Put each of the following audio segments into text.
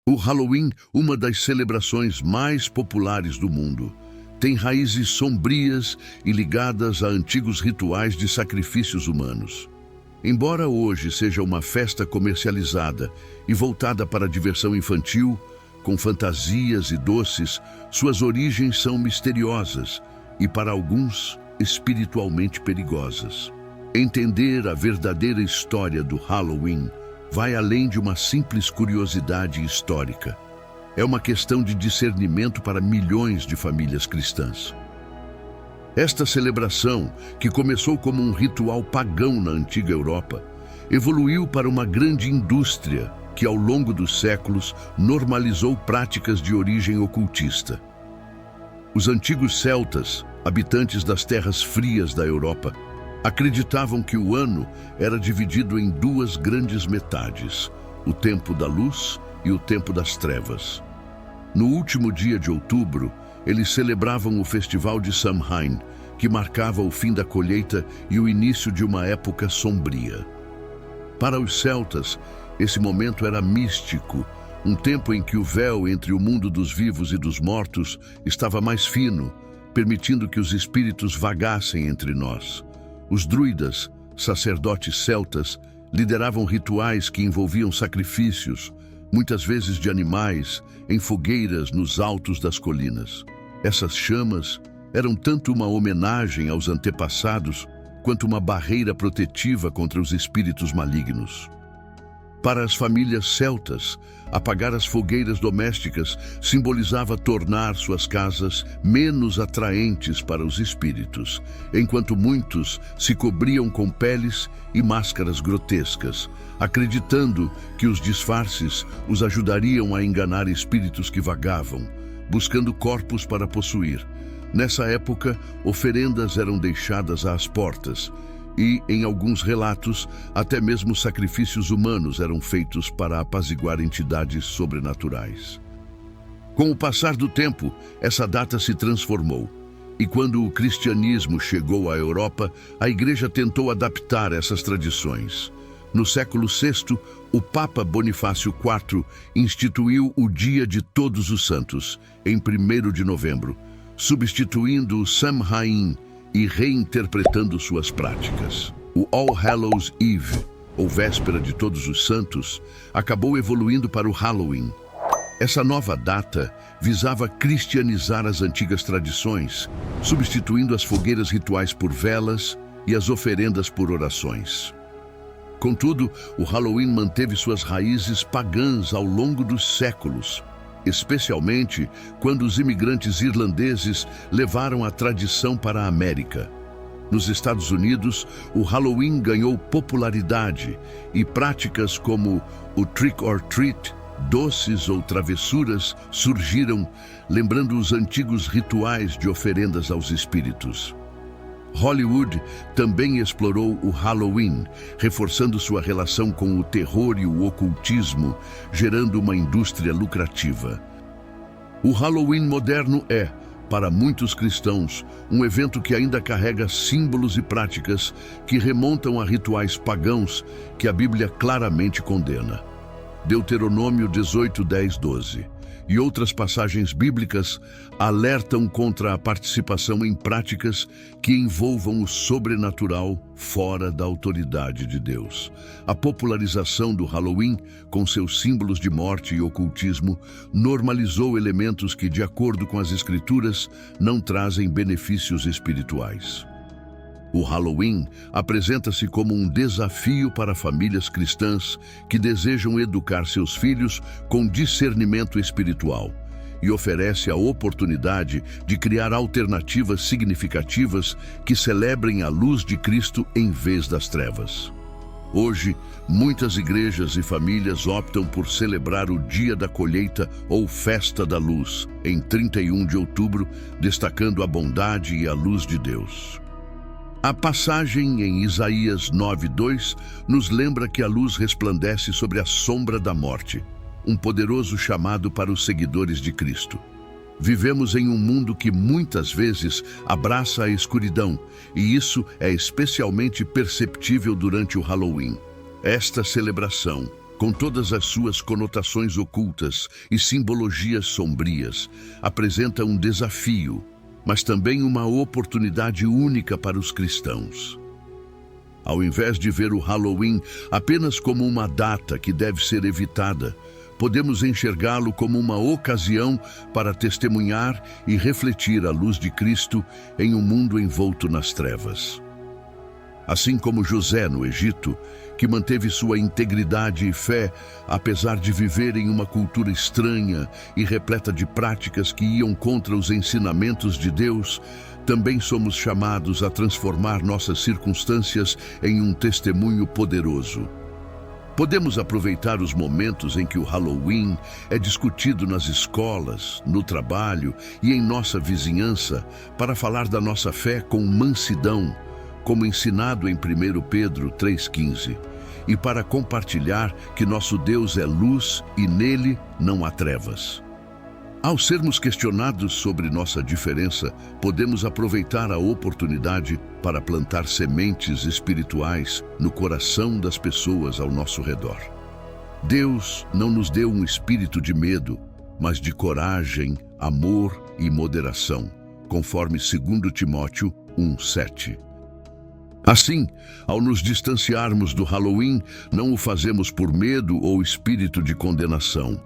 O Halloween, uma das celebrações mais populares do mundo, tem raízes sombrias e ligadas a antigos rituais de sacrifícios humanos. Embora hoje seja uma festa comercializada e voltada para a diversão infantil, com fantasias e doces, suas origens são misteriosas e, para alguns, espiritualmente perigosas. Entender a verdadeira história do Halloween vai além de uma simples curiosidade histórica. É uma questão de discernimento para milhões de famílias cristãs. Esta celebração, que começou como um ritual pagão na antiga Europa, evoluiu para uma grande indústria que, ao longo dos séculos, normalizou práticas de origem ocultista. Os antigos celtas, habitantes das terras frias da Europa, acreditavam que o ano era dividido em duas grandes metades, o tempo da luz e o tempo das trevas. No último dia de outubro, eles celebravam o festival de Samhain, que marcava o fim da colheita e o início de uma época sombria. Para os celtas, esse momento era místico, um tempo em que o véu entre o mundo dos vivos e dos mortos estava mais fino, permitindo que os espíritos vagassem entre nós. Os druidas, sacerdotes celtas, lideravam rituais que envolviam sacrifícios, muitas vezes de animais, em fogueiras nos altos das colinas. Essas chamas eram tanto uma homenagem aos antepassados, quanto uma barreira protetiva contra os espíritos malignos. Para as famílias celtas, apagar as fogueiras domésticas simbolizava tornar suas casas menos atraentes para os espíritos, enquanto muitos se cobriam com peles e máscaras grotescas, acreditando que os disfarces os ajudariam a enganar espíritos que vagavam, buscando corpos para possuir. Nessa época, oferendas eram deixadas às portas, e, em alguns relatos, até mesmo sacrifícios humanos eram feitos para apaziguar entidades sobrenaturais. Com o passar do tempo, essa data se transformou, e quando o cristianismo chegou à Europa, a Igreja tentou adaptar essas tradições. No século VI, o Papa Bonifácio IV instituiu o Dia de Todos os Santos, em 1º de novembro, substituindo o Samhain e reinterpretando suas práticas. O All Hallows Eve, ou Véspera de Todos os Santos, acabou evoluindo para o Halloween. Essa nova data visava cristianizar as antigas tradições, substituindo as fogueiras rituais por velas e as oferendas por orações. Contudo, o Halloween manteve suas raízes pagãs ao longo dos séculos, especialmente quando os imigrantes irlandeses levaram a tradição para a América. Nos Estados Unidos, o Halloween ganhou popularidade e práticas como o trick or treat, doces ou travessuras surgiram, lembrando os antigos rituais de oferendas aos espíritos. Hollywood também explorou o Halloween, reforçando sua relação com o terror e o ocultismo, gerando uma indústria lucrativa. O Halloween moderno é, para muitos cristãos, um evento que ainda carrega símbolos e práticas que remontam a rituais pagãos que a Bíblia claramente condena. Deuteronômio 18, 10, 12. E outras passagens bíblicas alertam contra a participação em práticas que envolvam o sobrenatural fora da autoridade de Deus. A popularização do Halloween, com seus símbolos de morte e ocultismo, normalizou elementos que, de acordo com as Escrituras, não trazem benefícios espirituais. O Halloween apresenta-se como um desafio para famílias cristãs que desejam educar seus filhos com discernimento espiritual e oferece a oportunidade de criar alternativas significativas que celebrem a luz de Cristo em vez das trevas. Hoje, muitas igrejas e famílias optam por celebrar o Dia da Colheita ou Festa da Luz, em 31 de outubro, destacando a bondade e a luz de Deus. A passagem em Isaías 9:2 nos lembra que a luz resplandece sobre a sombra da morte, um poderoso chamado para os seguidores de Cristo. Vivemos em um mundo que muitas vezes abraça a escuridão, e isso é especialmente perceptível durante o Halloween. Esta celebração, com todas as suas conotações ocultas e simbologias sombrias, apresenta um desafio, mas também uma oportunidade única para os cristãos. Ao invés de ver o Halloween apenas como uma data que deve ser evitada, podemos enxergá-lo como uma ocasião para testemunhar e refletir a luz de Cristo em um mundo envolto nas trevas. Assim como José no Egito, que manteve sua integridade e fé, apesar de viver em uma cultura estranha e repleta de práticas que iam contra os ensinamentos de Deus, também somos chamados a transformar nossas circunstâncias em um testemunho poderoso. Podemos aproveitar os momentos em que o Halloween é discutido nas escolas, no trabalho e em nossa vizinhança para falar da nossa fé com mansidão, como ensinado em 1 Pedro 3,15, e para compartilhar que nosso Deus é luz e nele não há trevas. Ao sermos questionados sobre nossa diferença, podemos aproveitar a oportunidade para plantar sementes espirituais no coração das pessoas ao nosso redor. Deus não nos deu um espírito de medo, mas de coragem, amor e moderação, conforme 2 Timóteo 1,7. Assim, ao nos distanciarmos do Halloween, não o fazemos por medo ou espírito de condenação,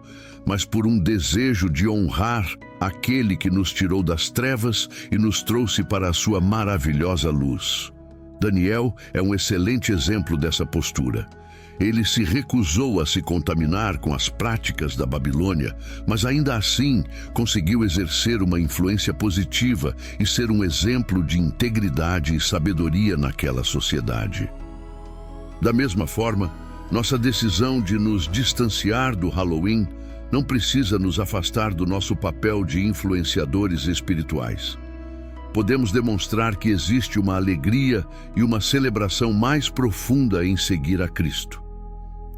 mas por um desejo de honrar aquele que nos tirou das trevas e nos trouxe para a sua maravilhosa luz. Daniel é um excelente exemplo dessa postura. Ele se recusou a se contaminar com as práticas da Babilônia, mas ainda assim conseguiu exercer uma influência positiva e ser um exemplo de integridade e sabedoria naquela sociedade. Da mesma forma, nossa decisão de nos distanciar do Halloween não precisa nos afastar do nosso papel de influenciadores espirituais. Podemos demonstrar que existe uma alegria e uma celebração mais profunda em seguir a Cristo.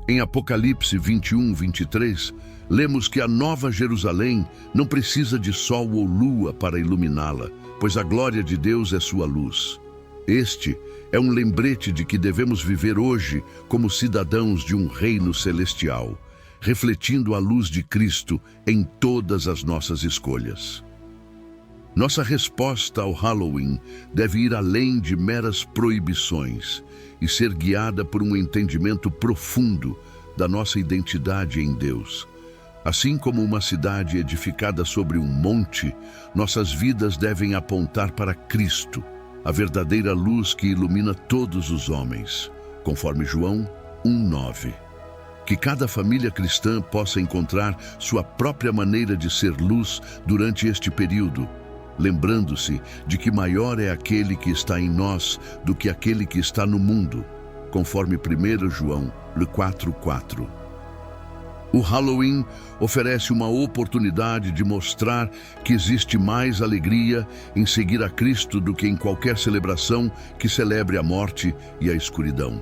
Em Apocalipse 21:23, lemos que a Nova Jerusalém não precisa de sol ou lua para iluminá-la, pois a glória de Deus é sua luz. Este é um lembrete de que devemos viver hoje como cidadãos de um reino celestial, refletindo a luz de Cristo em todas as nossas escolhas. Nossa resposta ao Halloween deve ir além de meras proibições e ser guiada por um entendimento profundo da nossa identidade em Deus. Assim como uma cidade edificada sobre um monte, nossas vidas devem apontar para Cristo, a verdadeira luz que ilumina todos os homens, conforme João 1:9. Que cada família cristã possa encontrar sua própria maneira de ser luz durante este período, lembrando-se de que maior é aquele que está em nós do que aquele que está no mundo, conforme 1 João 4:4. O Halloween oferece uma oportunidade de mostrar que existe mais alegria em seguir a Cristo do que em qualquer celebração que celebre a morte e a escuridão.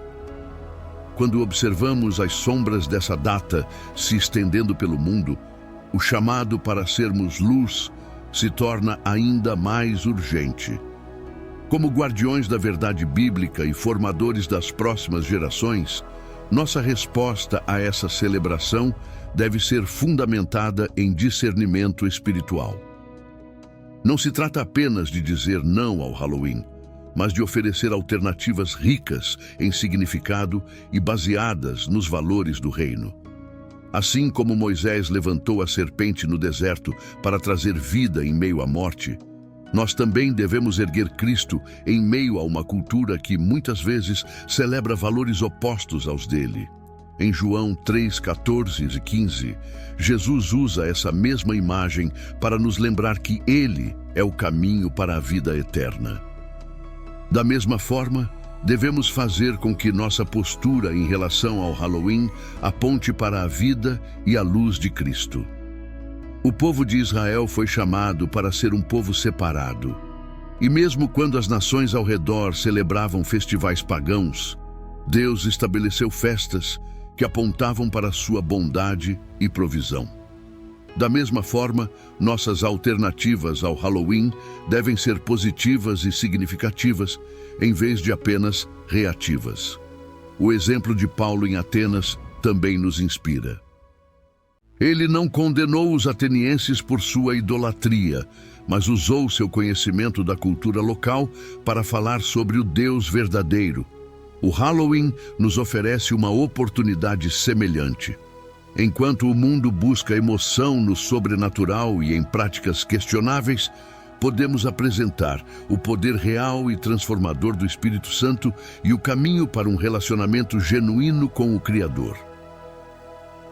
Quando observamos as sombras dessa data se estendendo pelo mundo, o chamado para sermos luz se torna ainda mais urgente. Como guardiões da verdade bíblica e formadores das próximas gerações, nossa resposta a essa celebração deve ser fundamentada em discernimento espiritual. Não se trata apenas de dizer não ao Halloween, mas de oferecer alternativas ricas em significado e baseadas nos valores do reino. Assim como Moisés levantou a serpente no deserto para trazer vida em meio à morte, nós também devemos erguer Cristo em meio a uma cultura que muitas vezes celebra valores opostos aos dele. Em João 3:14 e 15, Jesus usa essa mesma imagem para nos lembrar que Ele é o caminho para a vida eterna. Da mesma forma, devemos fazer com que nossa postura em relação ao Halloween aponte para a vida e a luz de Cristo. O povo de Israel foi chamado para ser um povo separado. E mesmo quando as nações ao redor celebravam festivais pagãos, Deus estabeleceu festas que apontavam para a sua bondade e provisão. Da mesma forma, nossas alternativas ao Halloween devem ser positivas e significativas, em vez de apenas reativas. O exemplo de Paulo em Atenas também nos inspira. Ele não condenou os atenienses por sua idolatria, mas usou seu conhecimento da cultura local para falar sobre o Deus verdadeiro. O Halloween nos oferece uma oportunidade semelhante. Enquanto o mundo busca emoção no sobrenatural e em práticas questionáveis, podemos apresentar o poder real e transformador do Espírito Santo e o caminho para um relacionamento genuíno com o Criador.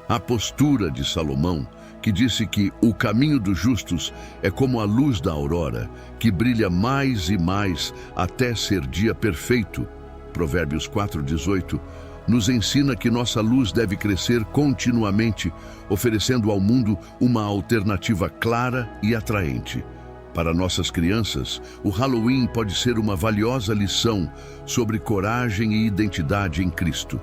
A postura de Salomão, que disse que o caminho dos justos é como a luz da aurora, que brilha mais e mais até ser dia perfeito, Provérbios 4:18, nos ensina que nossa luz deve crescer continuamente, oferecendo ao mundo uma alternativa clara e atraente. Para nossas crianças, o Halloween pode ser uma valiosa lição sobre coragem e identidade em Cristo.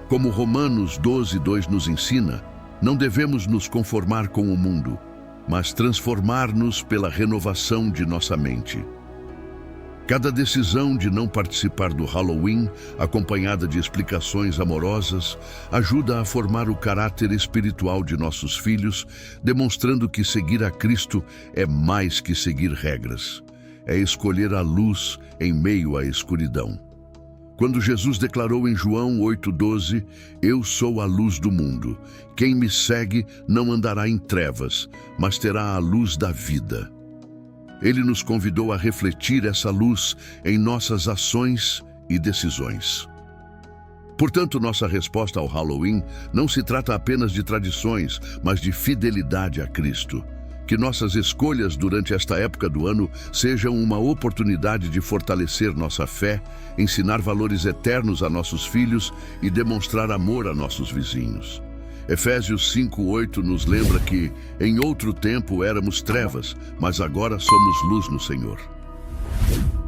Como Romanos 12:2 nos ensina, não devemos nos conformar com o mundo, mas transformar-nos pela renovação de nossa mente. Cada decisão de não participar do Halloween, acompanhada de explicações amorosas, ajuda a formar o caráter espiritual de nossos filhos, demonstrando que seguir a Cristo é mais que seguir regras. É escolher a luz em meio à escuridão. Quando Jesus declarou em João 8:12, "Eu sou a luz do mundo. Quem me segue não andará em trevas, mas terá a luz da vida." Ele nos convidou a refletir essa luz em nossas ações e decisões. Portanto, nossa resposta ao Halloween não se trata apenas de tradições, mas de fidelidade a Cristo. Que nossas escolhas durante esta época do ano sejam uma oportunidade de fortalecer nossa fé, ensinar valores eternos a nossos filhos e demonstrar amor a nossos vizinhos. Efésios 5:8 nos lembra que, em outro tempo, éramos trevas, mas agora somos luz no Senhor.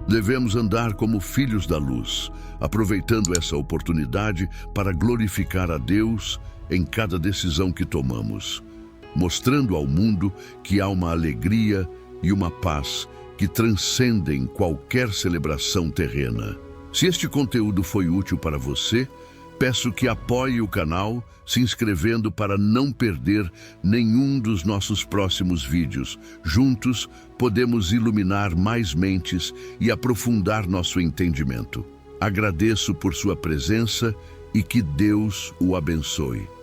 Devemos andar como filhos da luz, aproveitando essa oportunidade para glorificar a Deus em cada decisão que tomamos, mostrando ao mundo que há uma alegria e uma paz que transcendem qualquer celebração terrena. Se este conteúdo foi útil para você, peço que apoie o canal se inscrevendo para não perder nenhum dos nossos próximos vídeos. Juntos, podemos iluminar mais mentes e aprofundar nosso entendimento. Agradeço por sua presença e que Deus o abençoe.